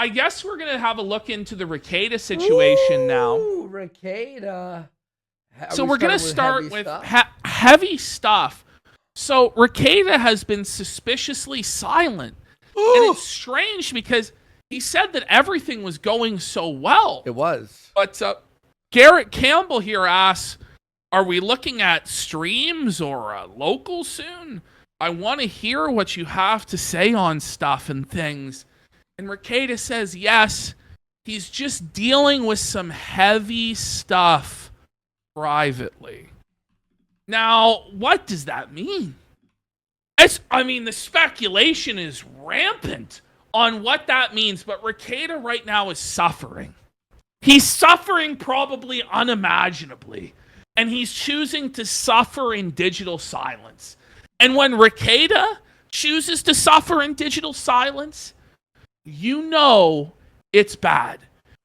I guess we're going to have a look into the Rekieta situation now. Rekieta. So we're going to start with heavy stuff. So Rekieta has been suspiciously silent. And it's strange because he said that everything was going so well. It was. But Garrett Campbell here asks, are we looking at streams or local soon? I want to hear what you have to say on stuff and things. And Rekieta says, yes, he's just dealing with some heavy stuff privately. Now, what does that mean? The speculation is rampant on what that means, but Rekieta right now is suffering. He's suffering probably unimaginably, and he's choosing to suffer in digital silence. And when Rekieta chooses to suffer in digital silence, you know it's bad.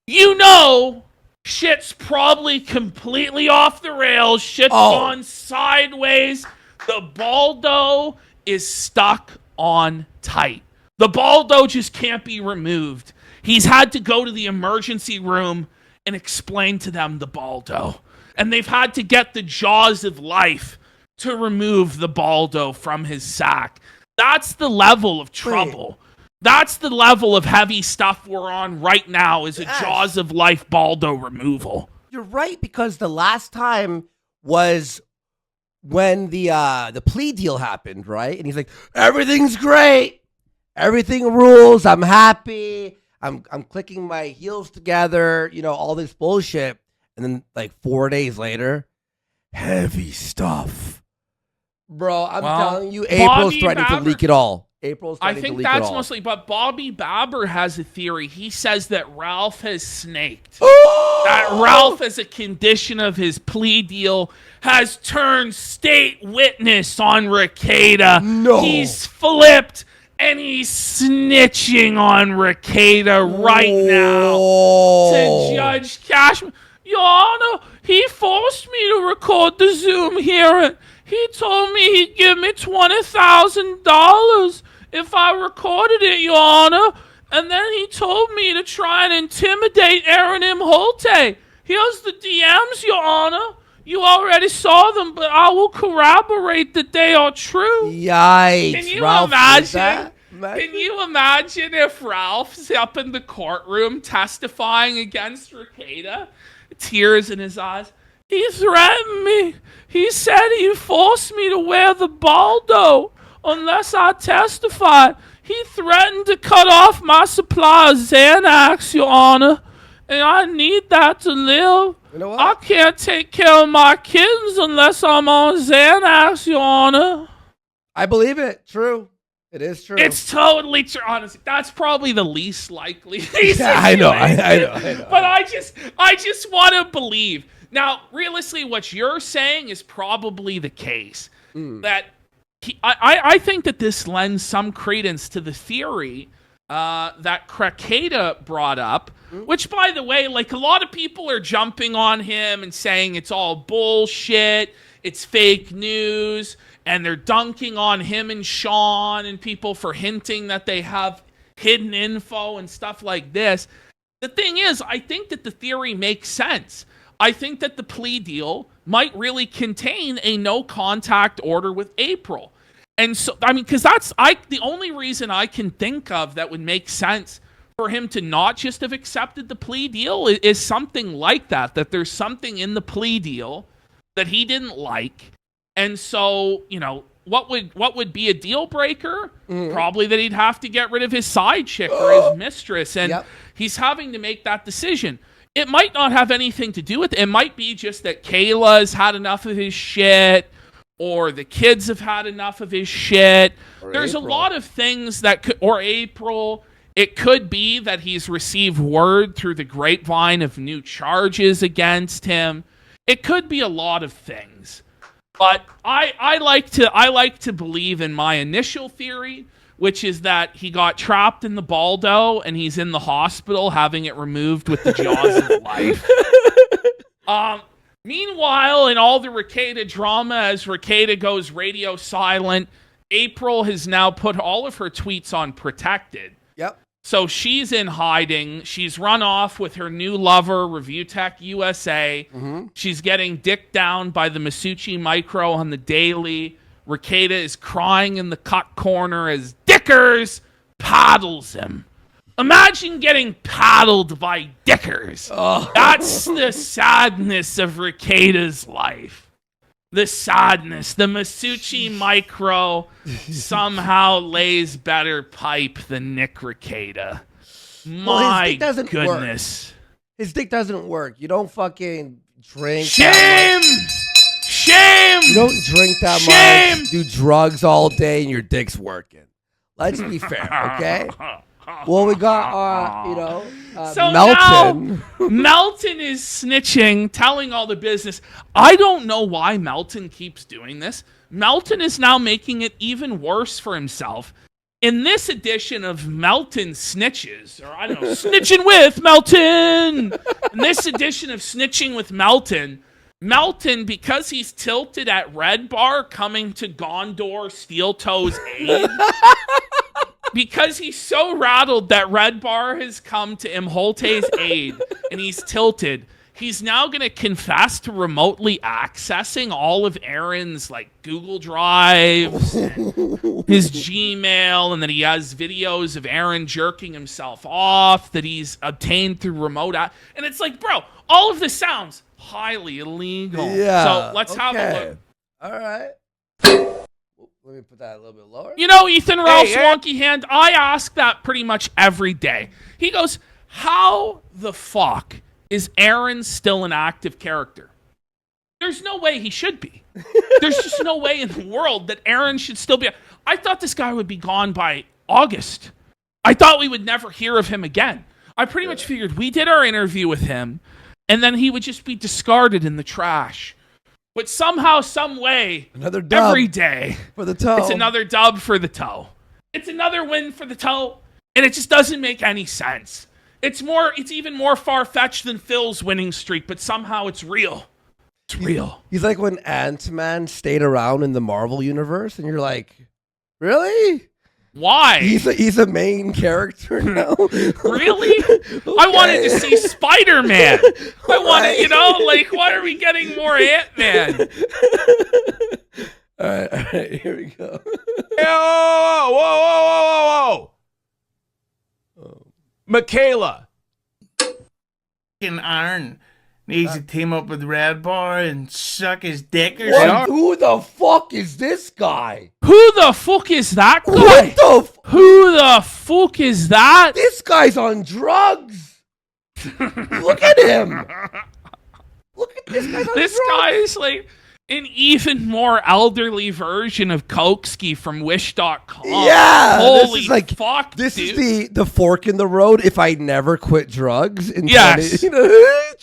You know shit's probably completely off the rails. Shit's gone sideways. The Balldo is stuck on tight. The Balldo just can't be removed. He's had to go to the emergency room and explain to them the Balldo. And they've had to get the jaws of life to remove the Balldo from his sack. That's the level of trouble. That's the level of heavy stuff we're on right now, is a jaws of life Balldo removal. You're right, because the last time was when the plea deal happened, right? And he's like, everything's great. Everything rules. I'm happy. I'm clicking my heels together, all this bullshit. And then like 4 days later, heavy stuff. Bro, I'm telling you, April's threatening to leak it all. I think that's mostly, but Bobby Babber has a theory. He says that Ralph has snaked. That Ralph, as a condition of his plea deal, has turned state witness on Rekieta. No. He's flipped, and he's snitching on Rekieta right now to Judge Cashman. Your Honor, he forced me to record the Zoom hearing. He told me he'd give me $20,000 if I recorded it, Your Honor. And then he told me to try and intimidate Aaron M. Holte. Here's the DMs, Your Honor. You already saw them, but I will corroborate that they are true. Yikes. Can you Ralph imagine? Can you imagine if Ralph's up in the courtroom testifying against Rekieta? Tears in his eyes. He threatened me. He said he forced me to wear the Balldo unless I testified. He threatened to cut off my supply of Xanax, Your Honor. And I need that to live. You know what? I can't take care of my kids unless I'm on Xanax, Your Honor. I believe it. True. It is true. It's totally true. Honestly, that's probably the least likely. Yeah, I know. But I just want to believe. Now, realistically, what you're saying is probably the case. That I think that this lends some credence to the theory that Rekieta brought up, which, by the way, like, a lot of people are jumping on him and saying it's all bullshit, it's fake news, and they're dunking on him and Sean and people for hinting that they have hidden info and stuff like this. The thing is, I think that the theory makes sense. I think that the plea deal might really contain a no-contact order with April. And so, because the only reason I can think of that would make sense for him to not just have accepted the plea deal is something like that there's something in the plea deal that he didn't like. And so, what would be a deal breaker? Probably that he'd have to get rid of his side chick or his mistress. And he's having to make that decision. It might not have anything to do with it. It might be just that Kayla's had enough of his shit, or the kids have had enough of his shit. There's a lot of things that could, or April. It could be that he's received word through the grapevine of new charges against him. It could be a lot of things. But I like to believe in my initial theory, which is that he got trapped in the Balldo and he's in the hospital having it removed with the jaws of life. Meanwhile, in all the Rekieta drama, as Rekieta goes radio silent, April has now put all of her tweets on protected. Yep. So she's in hiding. She's run off with her new lover, Review Tech USA. She's getting dicked down by the Masucci Micro on the daily. Rekieta is crying in the cut corner as Dickers paddles him. Imagine getting paddled by Dickers. Oh. That's the sadness of Rekieta's life. The sadness. The Masucci Micro somehow lays better pipe than Nick Rekieta. My goodness. His dick doesn't work. You don't fucking drink. Shame! Shame! You don't drink that much, do drugs all day, and your dick's working. Let's be fair, okay? Well, we got, So Melton. now, Melton is snitching, telling all the business. I don't know why Melton keeps doing this. Melton is now making it even worse for himself. In this edition of Melton Snitches, or I don't know, Snitching with Melton. In this edition of Snitching with Melton, because he's tilted at Red Bar coming to Gondor Steel Toe's aid, because he's so rattled that Red Bar has come to Imholte's aid and he's tilted, he's now going to confess to remotely accessing all of Aaron's like Google Drives, his Gmail, and then he has videos of Aaron jerking himself off that he's obtained through remote and it's like, bro, all of this sounds highly illegal. Yeah. So let's have a look. All right. Let me put that a little bit lower. You know, Ethan Ralph's wonky hand, I ask that pretty much every day. He goes, how the fuck is Aaron still an active character? There's no way he should be. There's just no way in the world that Aaron should still be. I thought this guy would be gone by August. I thought we would never hear of him again. I pretty much figured we did our interview with him, and then he would just be discarded in the trash. But somehow, some way, another dub every day, for the toe. It's another dub for the toe. It's another win for the toe, and it just doesn't make any sense. It's even more far-fetched than Phil's winning streak, but somehow it's real. It's real. He's like when Ant-Man stayed around in the Marvel universe, and you're like, really? Why? He's a main character now. Really? Okay. I wanted to see Spider-Man. I wanted, why are we getting more Ant-Man? All right, here we go. Whoa. Michaela. Aaron needs to team up with Red Bar and suck his dick or What? something. Who the fuck is this guy? Who the fuck is that guy? What the Who the fuck is that? This guy's on drugs. Look at him. Look at this guy's on This drugs. guy is like an even more elderly version of Koksky from Wish.com. Yeah. Holy this is like, fuck, This dude. is the fork in the road if I never quit drugs. In Yes. 20,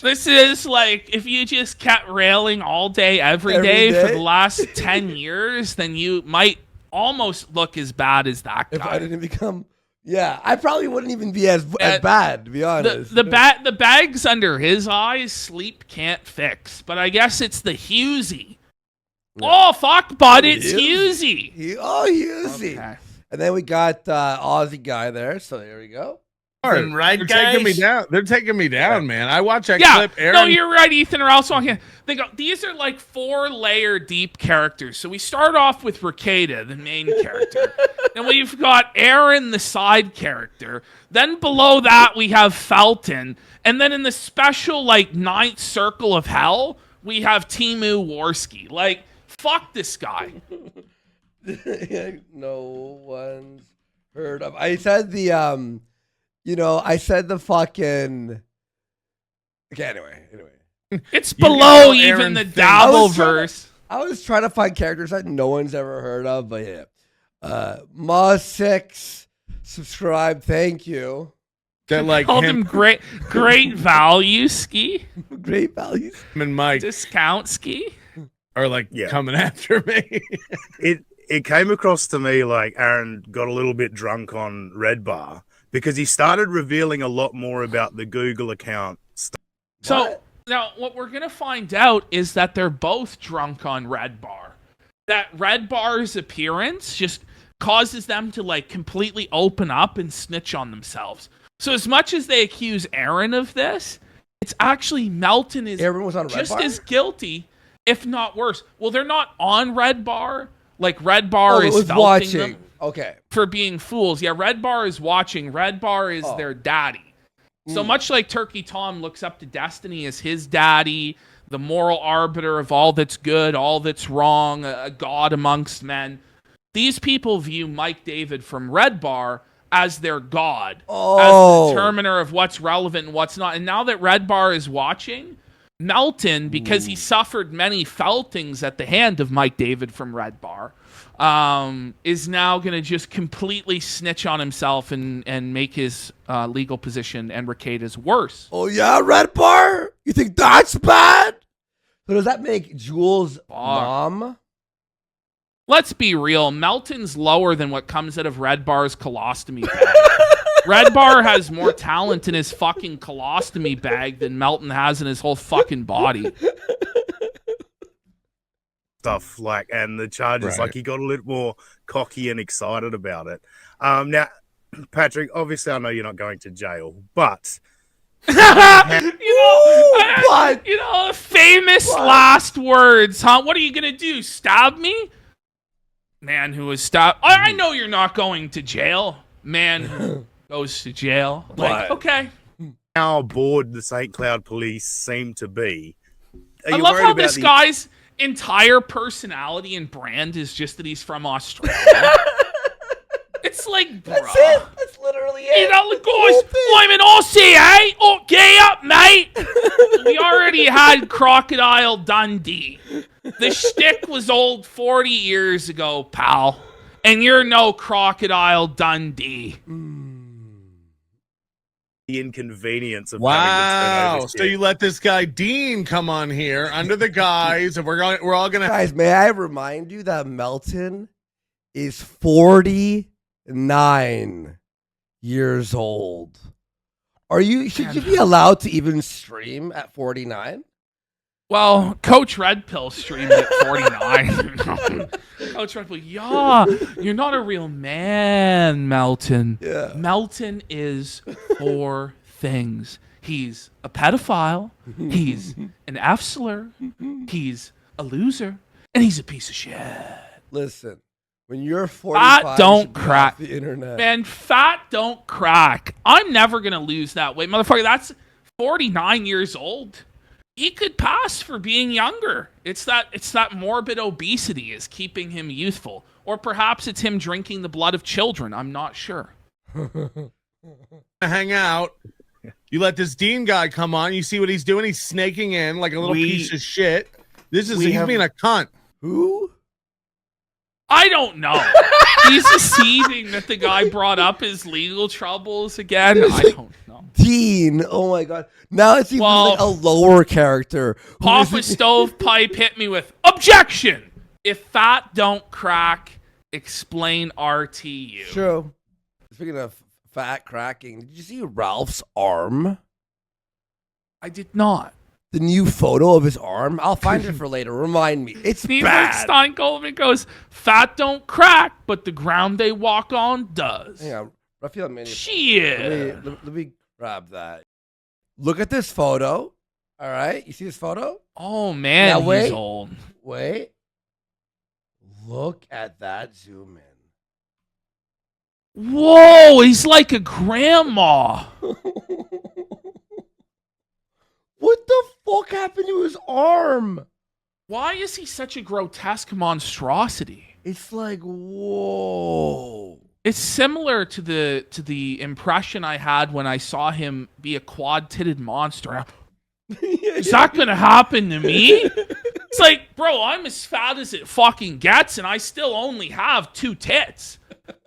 This is like, if you just kept railing all day, every day for the last 10 years, then you might almost look as bad as that guy. If I didn't become... Yeah, I probably wouldn't even be as bad, to be honest. The bags under his eyes, sleep can't fix. But I guess it's the Hughesy. Yeah. Oh, fuck, bud, it's Hughesy. Hughesy. Okay. And then we got Aussie guy there, so there we go. Right, They're guys? taking me down. They're taking me down, man. I watch that Yeah, clip. Aaron, no, you're right, Ethan. Or else they go, these are like 4-layer deep characters. So we start off with Rekieta, the main character. Then we've got Aaron, the side character. Then below that, we have Felton. And then in the special, ninth circle of hell, we have Timu Warski. Like, fuck this guy. No one's heard of. I said I said the fucking... Okay, anyway. It's below even Aaron the thinks- Dabbleverse. I was trying to find characters that no one's ever heard of, but yeah. Ma6, subscribe, thank you. that like Called him great value ski. Great values. him and Mike Discount ski. are coming after me. It came across to me like Aaron got a little bit drunk on Red Bar because he started revealing a lot more about the Google account stuff. So now what we're going to find out is that they're both drunk on Red Bar. That Red Bar's appearance just causes them to like completely open up and snitch on themselves. So as much as they accuse Aaron of this, it's actually Melton is Aaron was on Red just Bar? as guilty, if not worse. Well, they're not on Red Bar. Like Red Bar is was felting watching. them Okay. for being fools. Yeah, Red Bar is watching. Red Bar is their daddy. So much like Turkey Tom looks up to Destiny as his daddy, the moral arbiter of all that's good, all that's wrong, a god amongst men. These people view Mike David from Red Bar as their god, as the determiner of what's relevant and what's not. And now that Red Bar is watching, Melton, because he suffered many feltings at the hand of Mike David from Red Bar, is now going to just completely snitch on himself and make his legal position and Ricada's worse. Oh, yeah, Red Bar? You think that's bad? So does that make Jules' mom? Let's be real. Melton's lower than what comes out of Red Bar's colostomy bag. Red Bar has more talent in his fucking colostomy bag than Melton has in his whole fucking body. Stuff like, and the charges, like he got a little more cocky and excited about it. Now, Patrick, obviously I know you're not going to jail, but famous last words, huh? What are you gonna do? Stab me? Man who was stabbed. I know you're not going to jail. Man who goes to jail. Like, okay. how bored the St. Cloud police seem to be. I love how this guy's entire personality and brand is just that he's from Australia. It's like, bro. That's it. That's literally it. You know, the guys, I'm an Aussie, eh? Oh, gay up, mate. We already had Crocodile Dundee. The shtick was old 40 years ago, pal. And you're no Crocodile Dundee. The inconvenience of wow. So you let this guy Dean come on here under the guise of we're all gonna. Guys, may I remind you that Melton is 49 years old. Should you be allowed to even stream at 49? Well, Coach Red Pill streamed at 49. Coach Red Pill, yeah, you're not a real man, Melton. Yeah. Melton is 4 things. He's a pedophile, he's an F-slur, he's a loser, and he's a piece of shit. Listen, when you're 45, fat don't crack. The internet. Man, fat don't crack. I'm never going to lose that weight. Motherfucker, that's 49 years old. He could pass for being younger. It's that morbid obesity is keeping him youthful. Or perhaps it's him drinking the blood of children. I'm not sure. Hang out. You let this Dean guy come on. You see what he's doing? He's snaking in like a little piece of shit. He's being a cunt. Who? I don't know. He's deceiving that the guy brought up his legal troubles again. I don't know. Dean. Oh my god. Now it's even like a lower character. Papa Stovepipe hit me with objection. If fat don't crack, explain RTU. True. Speaking of fat cracking, did you see Ralph's arm? I did not. The new photo of his arm? I'll find it for later. Remind me. It's Steve bad. Stein Goldman goes, fat don't crack, but the ground they walk on does. Hang on. Rafael Mini. Shit. Let me grab that. Look at this photo. All right. You see this photo? Oh, man, now, wait, he's old. Wait. Look at that zoom in. Whoa, he's like a grandma. What the fuck happened to his arm? Why is he such a grotesque monstrosity? It's like, whoa. It's similar to the impression I had when I saw him be a quad-titted monster. Is that gonna happen to me? It's like, bro, I'm as fat as it fucking gets, and I still only have 2 tits.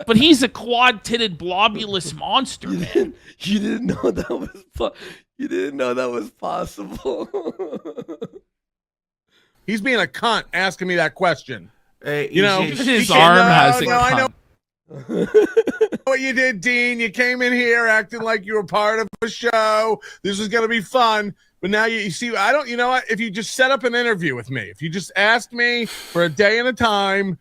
But he's a quad-titted blobulous monster, man. You didn't know that was you didn't know that was possible. He's being a cunt asking me that question. His arm has a cunt. I know what you did, Dean. You came in here acting like you were part of a show. This was gonna be fun. But now you see, you know what? If you just set up an interview with me, if you just asked me for a day and a time,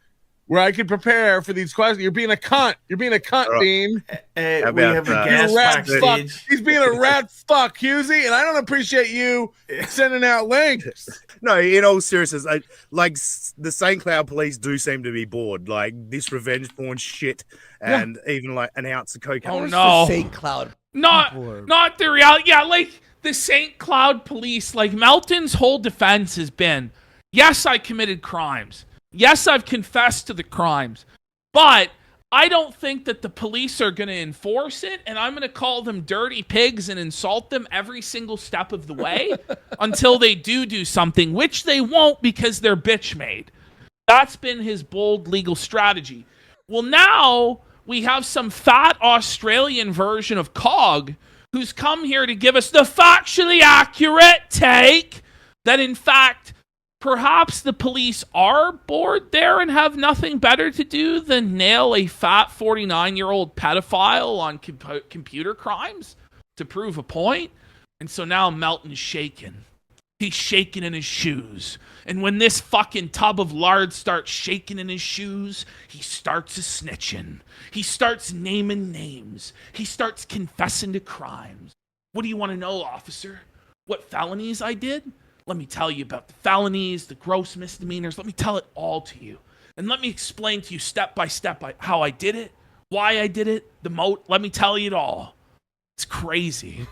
where I could prepare for these questions. You're being a cunt. You're being a cunt, Right. Dean. We have a He's gas a rat fuck. backstage. He's being a rat fuck, Husey, and I don't appreciate you sending out links. No, in all seriousness, the St. Cloud police do seem to be bored. Like this revenge porn shit, and even like an ounce of cocaine. Oh, Where's no. the St. Cloud. Not People the reality. Yeah, like the St. Cloud police, like Melton's whole defense has been, yes, I committed crimes. Yes, I've confessed to the crimes. But I don't think that the police are going to enforce it, and I'm going to call them dirty pigs and insult them every single step of the way until they do something, which they won't because they're bitch made. That's been his bold legal strategy. Well, now we have some fat Australian version of Cog who's come here to give us the factually accurate take that, in fact, perhaps the police are bored there and have nothing better to do than nail a fat 49-year-old pedophile on computer crimes to prove a point. And so now Melton's shaking. He's shaking in his shoes. And when this fucking tub of lard starts shaking in his shoes, he starts snitching. He starts naming names. He starts confessing to crimes. What do you want to know, officer? What felonies I did? Let me tell you about the felonies, the gross misdemeanors. Let me tell it all to you. And let me explain to you step by step how I did it, why I did it, let me tell you it all. It's crazy.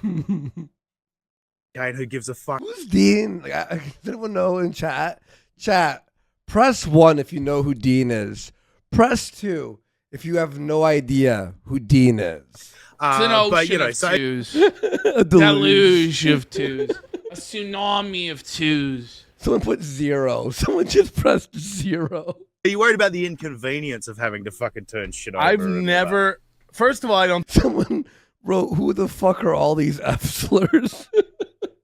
Kane, who gives a fuck? Who's Dean? Like, does anyone know in chat? Chat, press 1 if you know who Dean is. Press 2 if you have no idea who Dean is. It's an ocean but, you know, of so twos. A Deluge of twos. A tsunami of twos. Someone put 0. Someone just pressed 0. Are you worried about the inconvenience of having to fucking turn shit over? I've never. First of all, I don't Someone wrote, who the fuck are all these F slurs?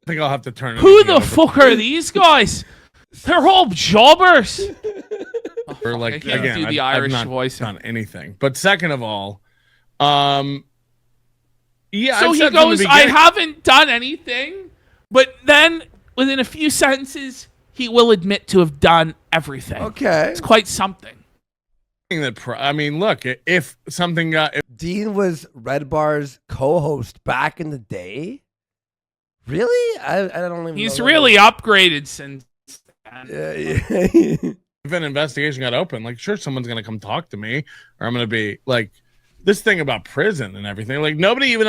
think I'll have to turn it. Who the fuck are these guys? They're all jobbers. Or like I can't again, do the I've Irish not voice. done anything. But second of all, yeah. So I've he said from the goes, I beginning- haven't done anything, but then within a few sentences, he will admit to have done everything. Okay. It's quite something. I mean, look, if something got. Dean was Red Bar's co-host back in the day. Really? I don't even. He's know really upgraded since then. Yeah. If an investigation got open, like, sure, someone's gonna come talk to me, or I'm gonna be like, this thing about prison and everything. Like, nobody even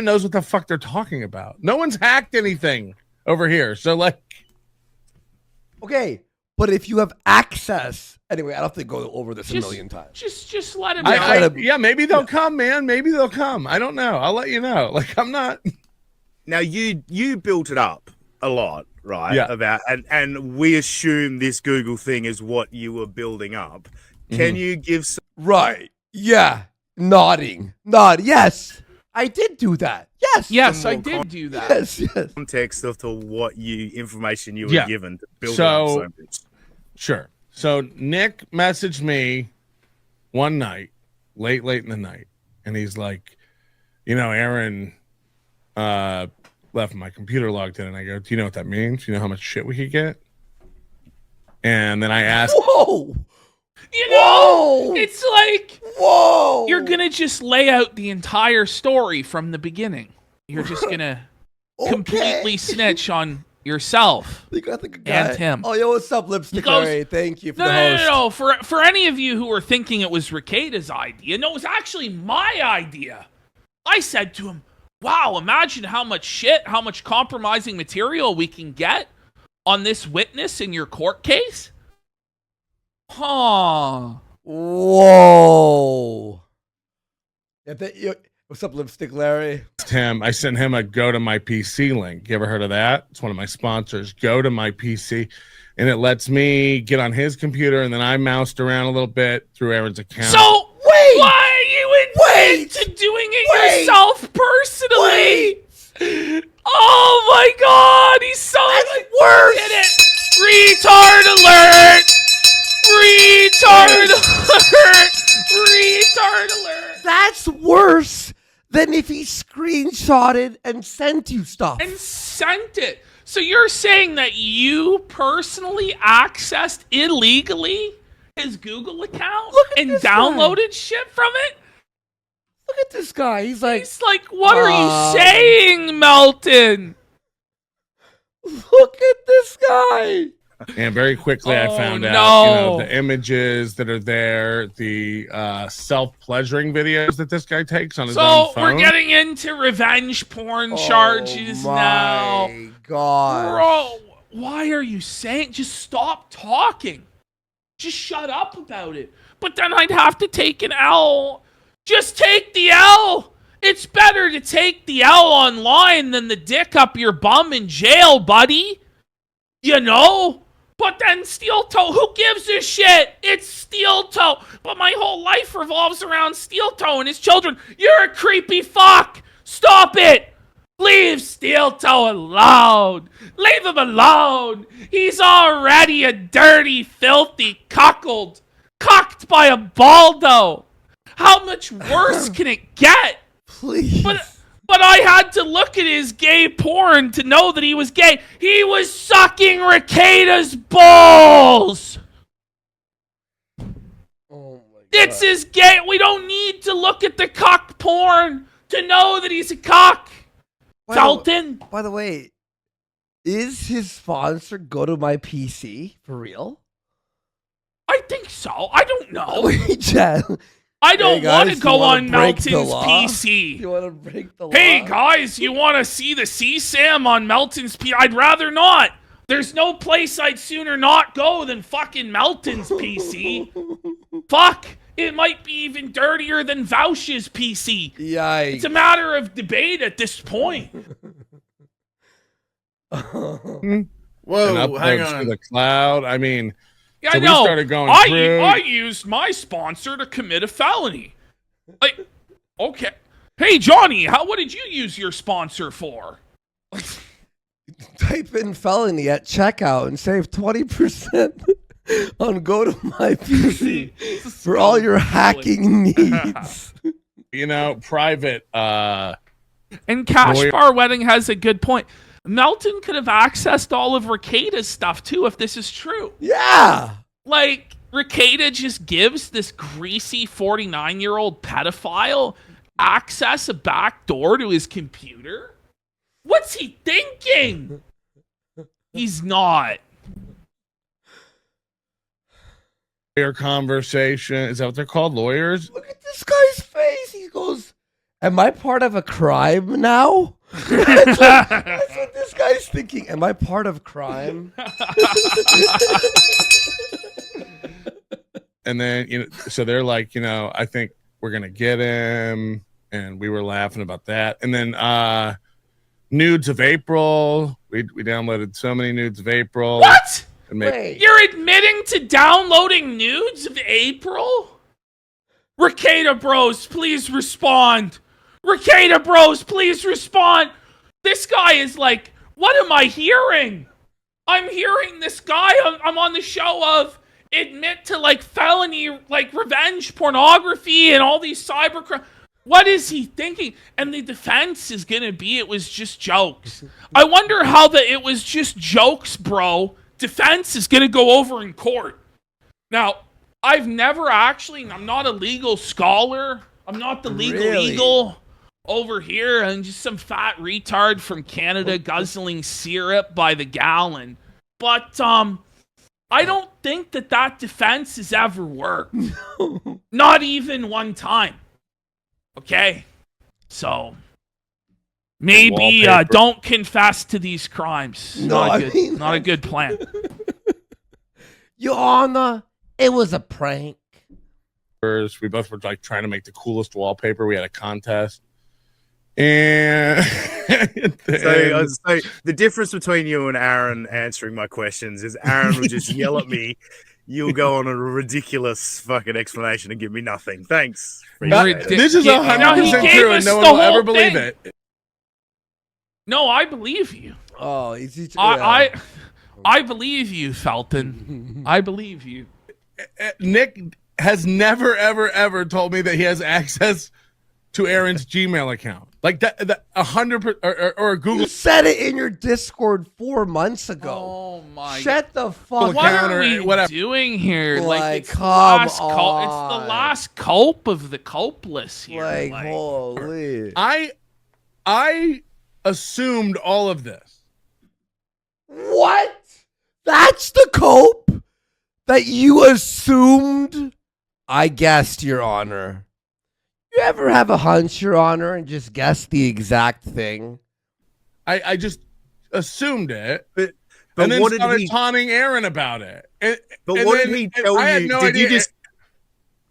knows what the fuck they're talking about. No one's hacked anything over here. So, like, Okay, but if you have access, anyway, I don't have to go over this a million times. Just let him know. yeah, maybe they'll come, man. Maybe they'll come. I don't know. I'll let you know. Like, I'm not. Now you built it up a lot, right? Yeah. About and we assume this Google thing is what you were building up. Can you give some Right? Yeah. Nodding. Nod. Yes, I did do that. Yes. Yes, some I more did do that. Yes. context of to what information you were Yeah. given to build So- it up so much? Sure. So Nick messaged me one night, late in the night, and he's like, Aaron left my computer logged in, and I go, do you know what that means? You know how much shit we could get? And then I asked, Whoa. You know, Whoa. it's like Whoa. you're going to just lay out the entire story from the beginning. You're just going to completely snitch on yourself. You got the guy. And him. Oh, yo, what's up, Lipstick He goes, Larry? Thank you for No, the no, host. no, no. For any of you who were thinking it was Ricada's idea, no, it was actually my idea. I said to him, wow, imagine how much compromising material we can get on this witness in your court case. Huh. Whoa. What's up, Lipstick Larry? him, I sent him a go to my PC link. You ever heard of that? It's one of my sponsors. Go to my PC. And it lets me get on his computer, and then I moused around a little bit through Aaron's account. So, why are you admit to doing it yourself personally? Oh my god, he's so worse. Did it. Retard alert! Retard alert! Retard alert! That's worse than if he screenshotted and sent you stuff. And sent it. So you're saying that you personally accessed illegally his Google account Look at and this downloaded shit from it? Look at this guy. He's like, What are you saying, Melton? look at this guy. And very quickly, I found out, the images that are there, the self-pleasuring videos that this guy takes on his own phone. So we're getting into revenge porn charges now. Oh my God, bro! Why are you saying? Just stop talking. Just shut up about it. But then I'd have to take an L. Just take the L. It's better to take the L online than the dick up your bum in jail, buddy. You know? But then Steel Toe, who gives a shit? It's Steel Toe. But my whole life revolves around Steel Toe and his children. You're a creepy fuck. Stop it. Leave Steel Toe alone. Leave him alone. He's already a dirty, filthy cuckold. Cucked by a Balldo. How much worse can it get? please. But I had to look at his gay porn to know that he was gay. He was sucking Rekieta's balls. Oh my God. It's his gay. We don't need to look at the cock porn to know that he's a cock. Melton. By the way, is his sponsor Go to My PC for real? I think so. I don't know. Wait, Chad. I don't guys, want to go you wanna on break the Melton's law? PC. You want to break the law? Hey guys, you want to see the CSAM on Melton's PC? I'd rather not. There's no place I'd sooner not go than fucking Melton's PC. Fuck. It might be even dirtier than Vouch's PC. Yikes. It's a matter of debate at this point. Whoa, And hang uploads to on. the cloud. I mean, Yeah, so I we know. started going through. I used my sponsor to commit a felony. Like, okay. Hey, Johnny, what did you use your sponsor for? Type in felony at checkout and save 20% on Go to My PC for all your hacking needs. You know, private. And Cash Bar Wedding has a good point. Melton could have accessed all of Ricada's stuff too if this is true. Yeah. Like, Ricada just gives this greasy 49-year-old pedophile access a back door to his computer? What's he thinking? He's not. Lawyer conversation. Is that what they're called? Lawyers? Look at this guy's face. He goes, am I part of a crime now? That's what this guy's thinking. Am I part of crime? And then, so they're like, I think we're going to get him. And we were laughing about that. And then nudes of April. We downloaded so many nudes of April. What? Wait. You're admitting to downloading nudes of April? Ricada Bros, please respond. Ricada Bros, please respond. This guy is like, what am I hearing? I'm hearing this guy I'm on the show of admit to like felony, like revenge pornography and all these cybercrime. What is he thinking? And the defense is going to be it was just jokes. I wonder how it was just jokes, bro. Defense is going to go over in court. Now, I've never I'm not a legal scholar. I'm not the legal over here. I'm just some fat retard from Canada guzzling syrup by the gallon. But I don't think that defense has ever worked. Not even one time. Okay? So, maybe don't confess to these crimes. No, not a good plan. Your Honor, it was a prank. We both were like trying to make the coolest wallpaper. We had a contest. And So the difference between you and Aaron answering my questions is Aaron would just yell at me. You'll go on a ridiculous fucking explanation and give me nothing. Thanks. This is he 100% gave true, us and no the one will whole ever believe thing. it. No, I believe you. Oh, I believe you, Felton. I believe you. Nick has never, ever, ever told me that he has access to Aaron's Gmail account. Like that 100% or Google You said it in your Discord 4 months ago. Oh my god. Shut the fuck What account are or we whatever. doing here? Like, it's the come last it's on. the last culp of the culpless here. Like, holy. I assumed all of this. What? That's the cope that you assumed? I guessed, Your Honor. You ever have a hunch, Your Honor, and just guess the exact thing? I just assumed it. But And then what did started he? taunting Aaron about it. But and what then- did he and tell I had you? no Did idea. you just?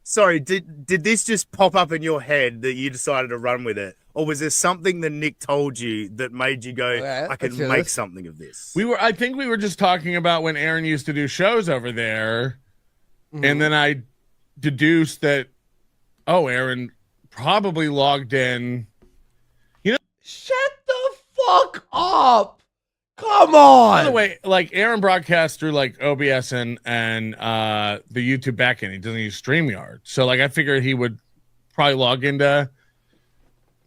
Sorry, did this just pop up in your head that you decided to run with it, or was there something that Nick told you that made you go, Okay, "I can let's hear make this. something of this"? I think we were just talking about when Aaron used to do shows over there, and then I deduced that, Aaron probably logged in. Shut the fuck up. Come on. By the way, like Aaron broadcasts through like OBS and the YouTube backend. He doesn't use StreamYard, so like I figured he would probably log into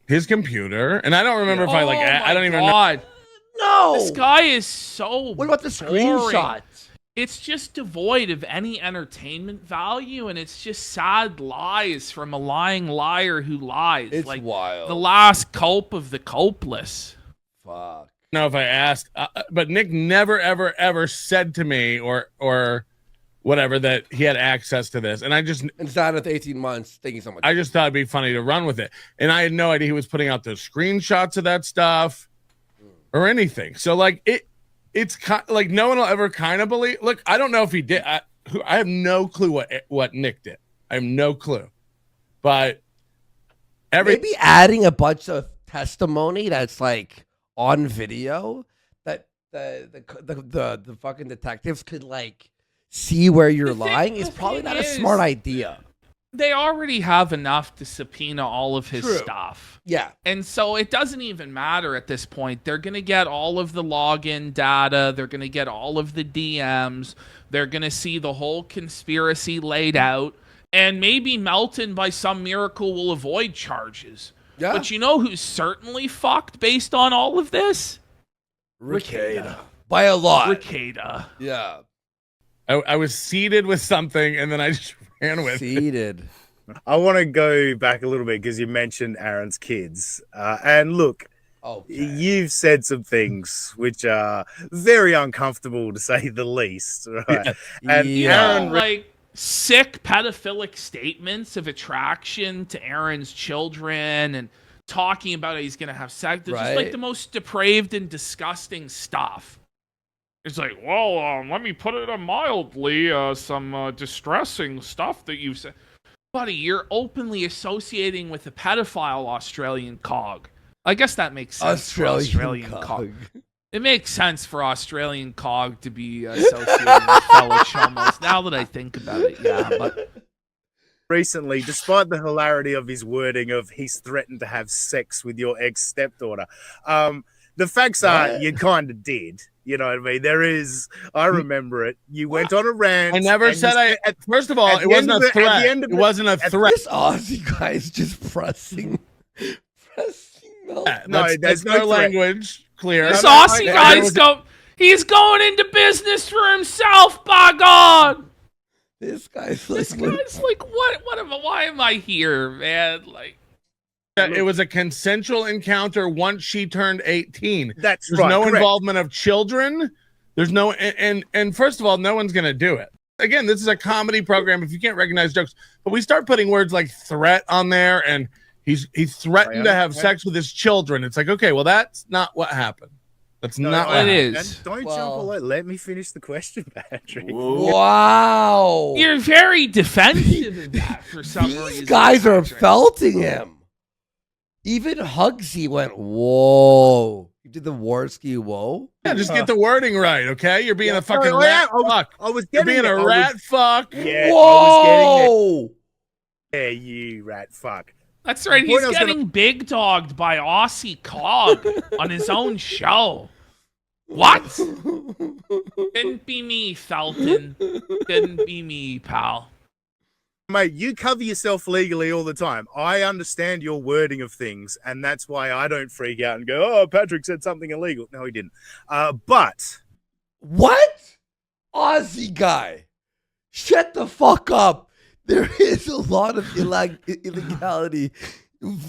his computer, and I don't remember if I like. I don't even know. God. No. This guy is so. What about the boring. screenshot? It's just devoid of any entertainment value, and it's just sad lies from a lying liar who lies. It's like wild. the last culp of the culpless. Fuck. Know if I asked, but Nick never, ever, ever said to me or whatever that he had access to this, and I Inside of 18 months. Thank you so much. I just thought it'd be funny to run with it, and I had no idea he was putting out those screenshots of that stuff or anything. So like it's like no one will ever kind of believe. Look, I don't know if he did. I have no clue what Nick did. I have no clue, but Maybe adding a bunch of testimony that's like on video that the fucking detectives could like see where you're lying is probably not a smart idea. They already have enough to subpoena all of his True. stuff. Yeah. And so it doesn't even matter at this point. They're going to get all of the login data. They're going to get all of the DMs. They're going to see the whole conspiracy laid out. And maybe Melton, by some miracle, will avoid charges. Yeah. But you know who's certainly fucked based on all of this? Ricada. By a lot. Rekieta. Yeah. I was seated with something, and then I just ran with it. Seated. I want to go back a little bit because you mentioned Aaron's kids, and look, you've said some things which are very uncomfortable to say the least, right? And Aaron, Like sick pedophilic statements of attraction to Aaron's children and talking about how he's going to have sex. They're just like the most depraved and disgusting stuff. It's like, well, let me put it mildly, some distressing stuff that you've said. Buddy, you're openly associating with a pedophile Australian cog. I guess that makes sense for Australian cog. It makes sense for Australian cog to be associated with fellow chumos. Now that I think about it, yeah. But recently, despite the hilarity of his wording of he's threatened to have sex with your ex-stepdaughter, the facts are you kind of did. You know what I mean? There is, I remember it. You went on a rant. I never said first of all, it wasn't a threat. It wasn't a threat. This Aussie guy is just pressing. No, there's no language clear. this Aussie guy's he's going into business for himself, by God. This guy's like, why am I here, man? Like, it was a consensual encounter once she turned 18. There's no involvement of children. There's no, and first of all, no one's going to do it. Again, this is a comedy program. If you can't recognize jokes, but we start putting words like threat on there, and he threatened to have sex with his children. It's like, okay, well, that's not what happened. That's not what it happened. is. And don't jump all over. Let me finish the question, Patrick. Wow. You're very defensive of that for some reason. These guys are felting him. Even Hugsy went, whoa. You did the Warski whoa? Yeah, just get the wording right, okay? You're being a fucking rat fuck. I was You're getting being a rat fuck. Yeah, whoa. I was getting there. Yeah, you rat fuck. That's right. He's getting big dogged by Aussie Cog on his own show. What? Couldn't be me, Felton. Couldn't be me, pal. Mate, you cover yourself legally all the time. I understand your wording of things, and that's why I don't freak out and go, "Oh, Patrick said something illegal." No, he didn't. But What? Aussie guy. Shut the fuck up. There is a lot of illegality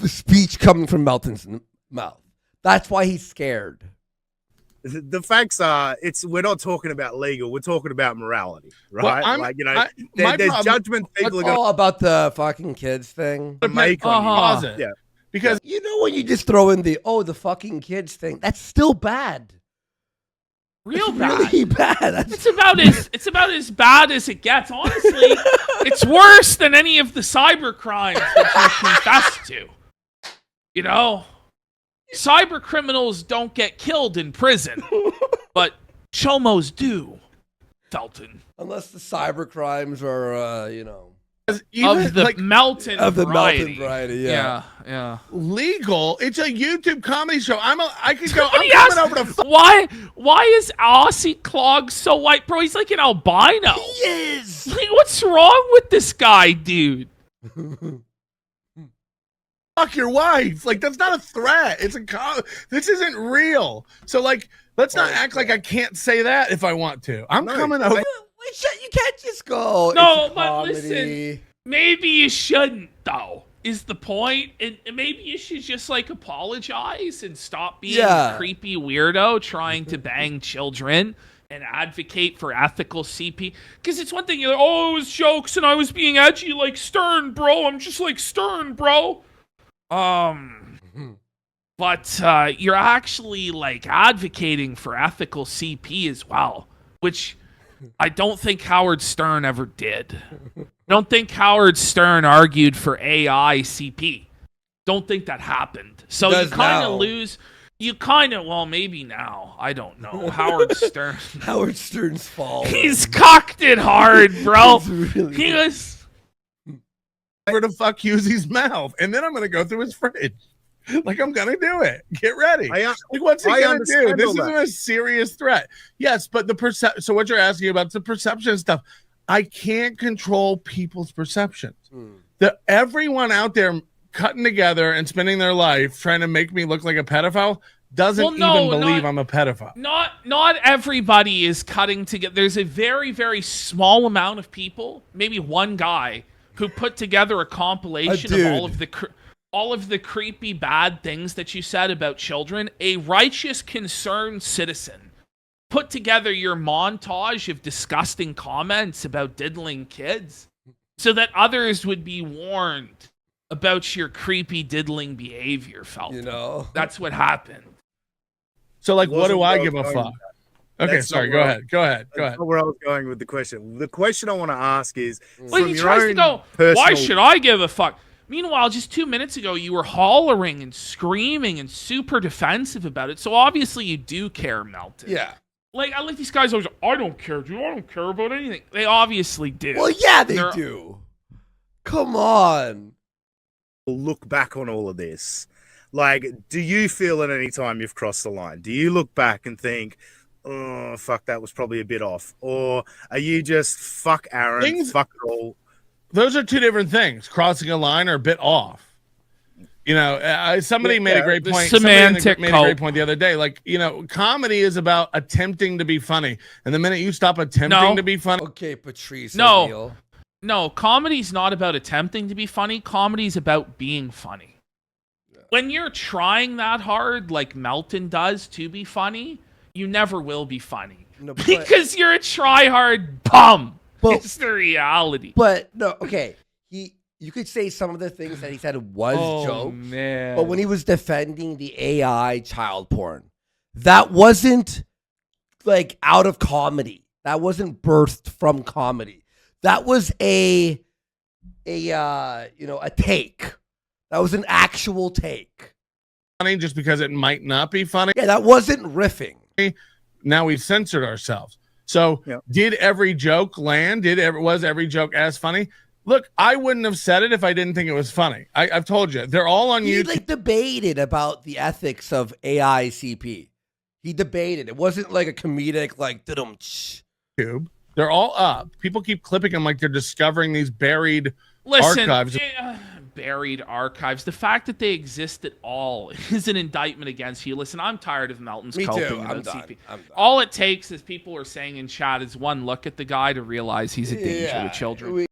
speech coming from Melton's mouth. That's why he's scared. the facts are, we're not talking about legal. We're talking about morality, right? Well, like, my there's problem- judgment people are going Oh, about the fucking kids thing. to make on you. Pause it. Yeah. Because You know when you just throw in the fucking kids thing, that's still bad. Real It's bad. really bad. It's about as bad as it gets. Honestly, it's worse than any of the cyber crimes that you confess to. You know, cyber criminals don't get killed in prison, but chomos do. Felton Unless the cyber crimes are, even of the like Melton Melton variety. variety. Yeah. legal, it's a YouTube comedy show. I could go. Somebody I'm coming asked, over to. why is Aussie Clog so white, bro? He's like an albino. He is. Like, what's wrong with this guy, dude? Fuck your wife. Like, that's not a threat. It's this isn't real. So, like, let's not act like I can't say that if I want to. I'm coming over. You can't just go. No, it's a but comedy. listen. Maybe you shouldn't, though, is the point. And maybe you should just, like, apologize and stop being a creepy weirdo trying to bang children and advocate for ethical CP. Because it's one thing, you're like, oh, it was jokes and I was being edgy like Stern, bro. I'm just like Stern, bro. But you're actually, like, advocating for ethical CP as well, which I don't think Howard Stern ever did. Don't think Howard Stern argued for AI CP. Don't think that happened. So you kind of lose. You kind of, well, maybe now. I don't know. Howard Stern. Howard Stern's fault. He's cocked it hard, bro. Really He was. Over to fuck Hughesy's mouth, and then I'm gonna go through his fridge. Like, I'm gonna do it. Get ready. Like, what's he gonna do? This isn't a serious threat. Yes, but so what you're asking about the perception stuff, I can't control people's perceptions. Everyone out there cutting together and spending their life trying to make me look like a pedophile doesn't even believe I'm a pedophile. Not everybody is cutting together. There's a very, very small amount of people, maybe one guy, who put together a compilation of all of the creepy bad things that you said about children. A righteous, concerned citizen put together your montage of disgusting comments about diddling kids so that others would be warned about your creepy diddling behavior, Felton. You know? That's what happened. So, like, what do I give a fuck? Okay, That's sorry. not Go where ahead. Go ahead. That's not where I was going with the question. The question I want to ask is, Well, he from tries your to own go, why personal- should I give a fuck? Meanwhile, just 2 minutes ago, you were hollering and screaming and super defensive about it. So obviously you do care, Melton. Yeah. Like, I like these guys always, I don't care, dude. I don't care about anything. They obviously do. Well, yeah, they They're- do. Come on. look back on all of this? Like, do you feel at any time you've crossed the line? Do you look back and think, oh, fuck, that was probably a bit off? Or are you just, fuck Aaron, fuck it all? Those are two different things. Crossing a line or a bit off. You know, somebody made a great point. Semantic made a great point the other day. Like, you know, comedy is about attempting to be funny. And the minute you stop attempting to be funny. Okay, Patrice. No. O'Neal. No, comedy's not about attempting to be funny. Comedy's about being funny. When you're trying that hard, like Melton does, to be funny, you never will be funny. No, but- because you're a try-hard bum. But- It's the reality. But no, okay. You could say some of the things that he said was jokes. Man. But when he was defending the AI child porn, that wasn't like out of comedy. That wasn't birthed from comedy. That was a take. That was an actual take. Funny just because it might not be funny. Yeah, that wasn't riffing. Now we've censored ourselves. So did every joke land? Was every joke as funny? Look, I wouldn't have said it if I didn't think it was funny. I've told you. They're all on He YouTube. debated about the ethics of AI CP. He debated. It wasn't like a comedic like They're all up. People keep clipping them like they're discovering these buried Listen, Archives. buried archives. The fact that they exist at all is an indictment against you. Listen, I'm tired of Melton's Me too. coping I'm about done. CP. I'm done. All it takes, as people are saying in chat, is one look at the guy to realize he's a danger to children.